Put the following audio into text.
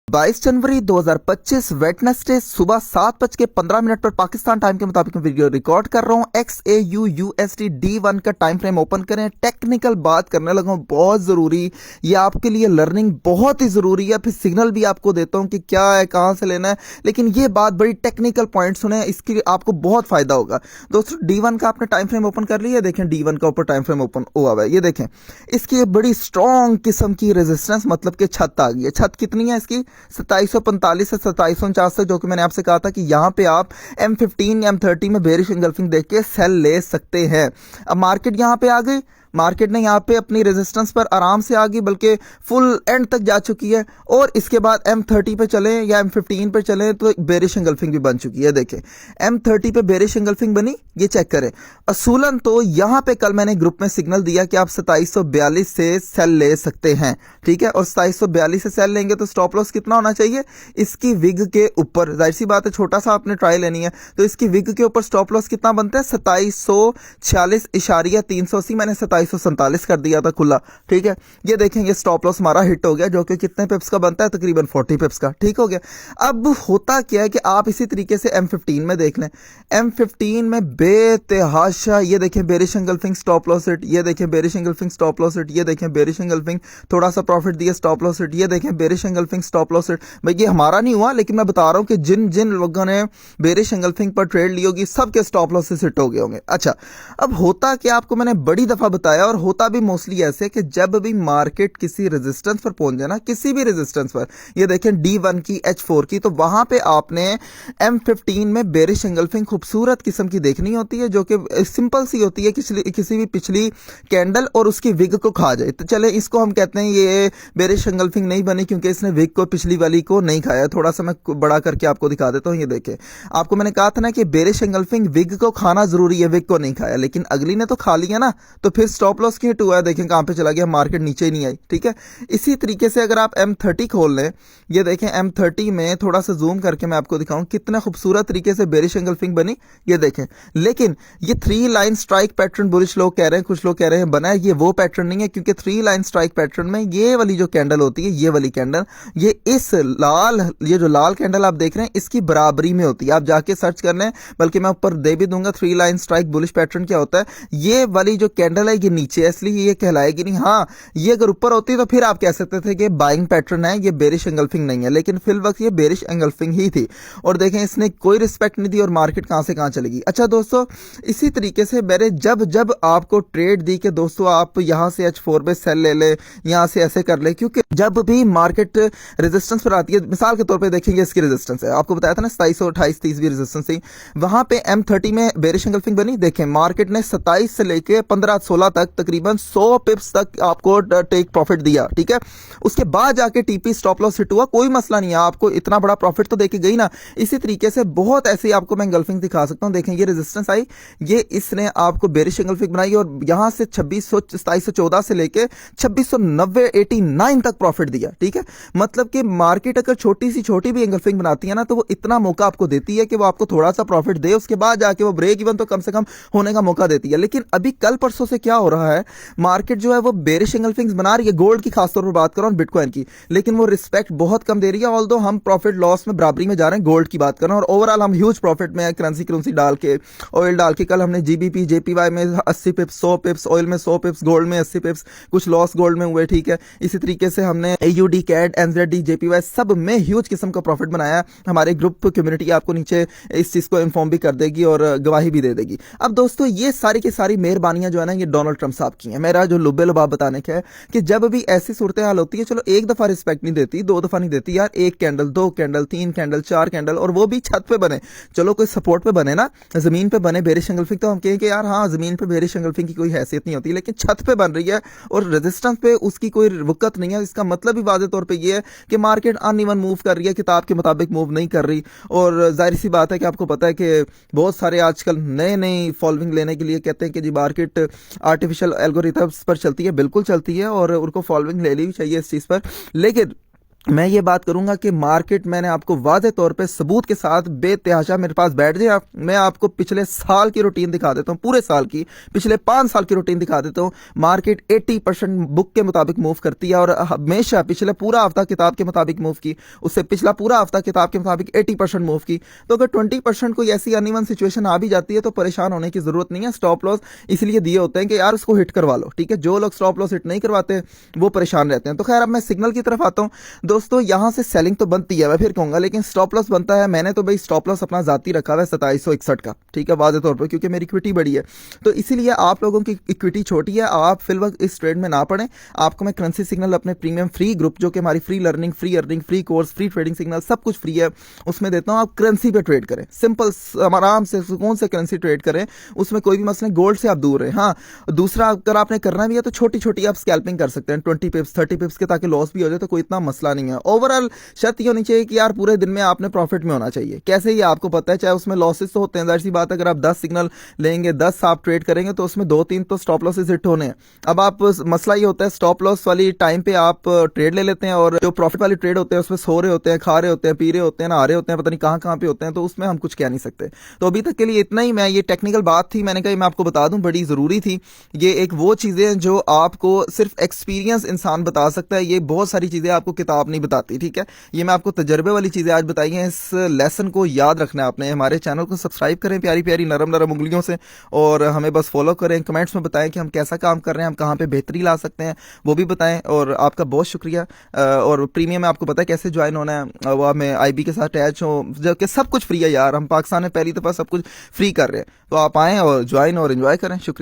22 जनवरी 2025 Wednesday सुबह 7:15 पर Pakistan time के मुताबिक मैं वीडियो रिकॉर्ड कर रहा हूँ। XAU USD D1 का टाइम फ्रेम ओपन करें। टेक्निकल बात करने लगा हूँ, बहुत ज़रूरी, ये आपके लिए लर्निंग बहुत ही ज़रूरी है। फिर सिग्नल भी आपको देता हूँ कि क्या है, कहाँ से लेना है, लेकिन ये बात बड़ी टेक्निकल पॉइंट सुने, इसके आपको बहुत फ़ायदा होगा। दोस्तों D1 का आपने टाइम फ्रेम ओपन कर लिया, देखें D1 का ऊपर टाइम फ्रेम ओपन हुआ हुआ है, ये देखें। इसकी बड़ी स्ट्रॉन्ग किस्म की रेजिस्टेंस, मतलब कि छत आ गई है। छत कितनी है इसकी? 2745 से 2749 तक, जो कि मैंने आपसे कहा था कि यहां पे आप M15 या M30 में बेरिश इंगल्फिंग देख के सेल ले सकते हैं। अब मार्केट यहां पे आ गई, मार्केट ने यहाँ पे अपनी रेजिस्टेंस पर आराम से आ गई, बल्कि फुल एंड तक जा चुकी है। और इसके बाद M30 पे चले या M15 पे चले तो बेरिश इंगल्फिंग भी बन चुकी है। देखें M30 पे बेरिश इंगल्फिंग बनी, ये चेक करें। असूलन तो यहाँ पे कल मैंने ग्रुप में सिग्नल दिया कि आप 2742 से सेल ले सकते हैं, ठीक है। और 2742 से सेल लेंगे तो स्टॉप लॉस कितना होना चाहिए? इसकी विग के ऊपर, जाहिर सी बात है छोटा सा आपने ट्राई लेनी है, तो इसकी विग के ऊपर स्टॉप लॉस कितना बनता है? 2746.380। मैंने 2747 कर दिया था खुला, ठीक है। ये देखेंगे स्टॉप लॉस हमारा हिट हो गया, जो कि कितने पिप्स का बनता है? तकरीबन 40 पिप्स का, ठीक हो गया। अब होता क्या है कि आप इसी तरीके से M15 में देख लें। M15 में बेतहाशा, ये देखें bearish engulfing stop loss hit, ये देखें bearish engulfing stop loss hit, ये देखें बेरिश इंगल्फिंग थोड़ा सा प्रॉफिट दिया, स्टॉप लॉस हिट, ये देखें bearish engulfing stop loss hit. भाई ये हमारा नहीं हुआ, लेकिन मैं बता रहा हूं कि जिन जिन लोगों ने बेरिश इंगल्फिंग पर ट्रेड ली होगी सबके स्टॉप लॉस हिट हो गए होंगे। अच्छा, अब होता कि आपको मैंने बड़ी दफा बताया, और होता भी मोस्टली ऐसे कि जब भी मार्केट किसी रेजिस्टेंस पर पहुंच जाए ना, किसी भी रेजिस्टेंस पर, ये देखें D1 की, H4 की, तो वहां पे आपने M15 में बेरिश इंगल्फिंग खूबसूरत किस्म की देखनी होती है, जो कि सिंपल सी होती है, किसी भी पिछली कैंडल और उसकी विग को खा जाए। तो चले इसको हम कहते हैं ये बेरिश इंगल्फिंग नहीं बनी क्योंकि इसने विग को, पिछली वाली को नहीं खाया। थोड़ा सा मैं बड़ा करके आपको दिखा देता हूं, ये देखें। आपको मैंने कहा था ना कि बेरिश इंगल्फिंग विग को खाना जरूरी है, विग को नहीं खाया, लेकिन अगली ने तो खा लिया ना, तो फिर स्टॉप लॉस की हिट हुआ है। देखें कहां पे चला गया, मार्केट नीचे ही नहीं आई, ठीक है। इसी तरीके से अगर आप M30 खोल लें, ये देखें M30 में थोड़ा सा जूम करके मैं आपको दिखाऊं कितना खूबसूरत तरीके से बेरिश इंगल्फिंग बनी, ये देखें। लेकिन ये 3 लाइन स्ट्राइक पैटर्न बुलिश लोग कह रहे हैं, कुछ लोग कह रहे हैं बना है, ये वो पैटर्न नहीं है, क्योंकि 3 लाइन स्ट्राइक पैटर्न में ये वाली जो कैंडल होती है, ये वाली कैंडल, ये इस लाल, ये जो लाल कैंडल आप देख रहे हैं इसकी बराबरी में होती है। आप जाके सर्च कर लें, बल्कि मैं ऊपर दे भी दूंगा 3 लाइन स्ट्राइक बुलिश पैटर्न क्या होता है। ये वाली जो कैंडल है ये नीचे है, इसलिए ये कहलाएगी नहीं। हाँ, ये अगर ऊपर होती तो फिर आप कह सकते थे कि बाइंग पैटर्न है, ये बेरिश इंगल्फिंग नहीं है, लेकिन फिल वक्त ये बेरिश इंगल्फिंग ही थी। और देखें इसने कोई रिस्पेक्ट नहीं दी और मार्केट कहां से कहां चलेगी। अच्छा दोस्तों, इसी तरीके से मेरे जब जब आपको ट्रेड दी कि दोस्तों आप यहां से H4 पे सेल ले ले, यहां से ऐसे कर ले, क्योंकि जब भी मार्केट रेजिस्टेंस पर आती है, मिसाल के तौर पे देखेंगे इसकी रेजिस्टेंस है, आपको बताया था ना 2728 30 भी रेजिस्टेंस थी, वहां पे M30 में बेरिश इंगल्फिंग बनी। देखें मार्केट ने 27 से लेके 15-16 तक तकरीबन 100 पिप्स तक आपको टेक प्रॉफिट दिया, ठीक है। उसके बाद जाके TP स्टॉप लॉस हिट हुआ, कोई मसला नहीं है, आपको इतना बड़ा प्रॉफिट तो देके गई ना। इसी तरीके से बहुत ऐसे आपको मैं इंगल्फिंग दिखा सकता हूं। देखें ये रेजिस्टेंस आई, ये इसने आपको बेरिश इंगल्फिंग बनाई, और यहां से 2714 से लेके 2690 89 तक प्रॉफिट दिया, ठीक है। मतलब कि मार्केट अगर छोटी भी इंगल्फिंग बनाती है ना, तो वो इतना मौका आपको देती है कि वो आपको थोड़ा सा प्रॉफिट दे, उसके बाद जाके वो ब्रेक इवन तो कम से कम होने का मौका देती है। लेकिन अभी कल परसों से क्या हो रहा है, मार्केट जो है वो बेरिश इंगल्फिंग्स बना रही है, गोल्ड की खासतौर पर बात कर रहा हूं, बिटकॉइन की, लेकिन वो रिस्पेक्ट बहुत कम दे रही है। ऑल्दो हम प्रॉफिट लॉस में बराबरी में जा रहे हैं, गोल्ड की बात कर रहे हैं, और ओवरऑल हम ह्यूज प्रॉफिट में है, करेंसी डाल के, ऑयल डाल के। कल हमने GBP JPY में 80 पिप्स, 100 पिप्स, ऑयल में 100 पिप्स, गोल्ड में 80 पिप्स, कुछ लॉस गोल्ड में हुए, ठीक है। इसी तरीके से हमने AUD CAD NZD JPY सब में ह्यूज किस्म का प्रॉफिट बनाया। हमारे ग्रुप कम्युनिटी आपको नीचे इस चीज को इन्फॉर्म भी कर देगी और गवाही भी दे देगी। अब दोस्तों ये सारी की सारी मेहरबानियां जो है ना, ये डोनाल्ड ट्रंप साहब की हैं। मेरा जो लुब्बे लुबाब बताने का है कि जब भी ऐसी सूरत हाल होती है, चलो एक दफा रिस्पेक्ट नहीं देती, 2 दफा नहीं देती यार, 1 कैंडल, 2 कैंडल, 3 कैंडल, 4 कैंडल, और वो भी छत पे बने, चलो कोई सपोर्ट पे बने ना, जमीन पे बने बेरिश इंगल्फिंग, तो हम कहें कि यार हाँ जमीन पे बेरिश इंगल्फिंग की कोई हैसियत नहीं होती, लेकिन छत पे बन रही है और रेजिस्टेंस पे उसकी कोई वक़्त नहीं है। इसका मतलब भी वाज़ेह तौर पे ये है कि मार्केट अनइवन मूव कर रही है, किताब के मुताबिक मूव नहीं कर रही। और जाहिर सी बात है कि आपको पता है कि बहुत सारे आजकल नई फॉलोइंग लेने के लिए कहते हैं कि जी मार्केट आर्टिफिशियल एल्गोरिथम्स पर चलती है, बिल्कुल चलती है, और उनको फॉलोइंग लेनी भी चाहिए इस चीज़ पर। लेकिन मैं ये बात करूंगा कि मार्केट, मैंने आपको वादे तौर पे सबूत के साथ बेतहाशा मेरे पास बैठ जाए आप, मैं आपको पिछले साल की रूटीन दिखा देता हूँ, पूरे साल की, पिछले 5 साल की रूटीन दिखा देता हूँ। मार्केट 80% बुक के मुताबिक मूव करती है और हमेशा पिछले पूरा हफ्ता किताब के मुताबिक मूव की, उससे पिछला पूरा हफ्ता किताब के मुताबिक 80% मूव की। तो अगर 20% कोई ऐसी अनइवन सिचुएशन आ भी जाती है तो परेशान होने की जरूरत नहीं है। स्टॉप लॉस इसलिए दिए होते हैं कि यार उसको हिट करवा लो, ठीक है। जो लोग स्टॉप लॉस हिट नहीं करवाते वो परेशान रहते हैं। तो खैर अब मैं सिग्नल की तरफ आता हूँ। दोस्तों यहां से सेलिंग तो बनती है, मैं फिर कहूंगा, लेकिन स्टॉप लॉस बनता है। मैंने तो भाई स्टॉप लॉस अपना जाती रखा हुआ है 2761 का, ठीक है, वादे तौर पर, क्योंकि मेरी इक्विटी बड़ी है। तो इसीलिए आप लोगों की इक्विटी छोटी है, आप फिल वक्त इस ट्रेड में ना पड़े। आपको मैं करेंसी सिग्नल अपने प्रीमियम फ्री ग्रुप, जो कि हमारी free learning, free earning, free course, free trading signal सब कुछ फ्री है, उसमें देता हूं। आप करेंसी पे ट्रेड करें, सिंपल, आराम से सुकून से करेंसी ट्रेड करें, उसमें कोई भी मसला नहीं। गोल्ड से आप दूर रहे। हाँ, दूसरा अगर आपने करना भी है तो छोटी छोटी आप स्कैल्पिंग कर सकते हैं, 20 पिप्स 30 पिप्स के, ताकि लॉस भी हो जाए तो कोई इतना मसला नहीं है। ओवरऑल शर्त ये होनी चाहिए कि यार पूरे दिन में आपने प्रॉफिट में होना चाहिए। कैसे ये आपको पता है, चाहे उसमें लॉसेस तो होते हैं, जाहिर सी बात है। अगर आप 10 सिग्नल लेंगे, 10 आप ट्रेड करेंगे तो उसमें 2-3 तो स्टॉप लॉसेस हिट होने हैं। अब आप, मसला ये होता है स्टॉप लॉस वाली टाइम पे आप ट्रेड ले लेते हैं और जो प्रॉफिट वाली ट्रेड होते हैं उसमें सो रहे होते हैं, खा रहे होते हैं, पी रहे होते हैं, नहा रहे होते हैं, पता नहीं कहां कहां पे होते हैं, तो उसमें हम कुछ कह नहीं सकते। तो अभी तक के लिए इतना ही। मैं, ये टेक्निकल बात थी, मैंने कहा मैं आपको बता दूं, बड़ी जरूरी थी। ये एक वो चीजें जो आपको सिर्फ एक्सपीरियंस इंसान बता सकता है, ये बहुत सारी चीजें आपको किताब नहीं बताती, ठीक है। ये मैं आपको तजर्बे वाली चीजें आज बताई हैं। इस लेसन को याद रखना है आपने। हमारे चैनल को सब्सक्राइब करें प्यारी प्यारी नरम नरम उंगलियों से, और हमें बस फॉलो करें। कमेंट्स में बताएं कि हम कैसा काम कर रहे हैं, हम कहाँ पे बेहतरी ला सकते हैं, वो भी बताएं। और आपका बहुत शुक्रिया। और प्रीमियम में आपको पता है कैसे ज्वाइन होना है, वो हमें IB के साथ अटैच हो, जबकि सब कुछ फ्री है यार। हम पाकिस्तान में पहली दफा सब कुछ फ्री कर रहे हैं, तो आप आएँ और ज्वाइन और एंजॉय करें। शुक्रिया।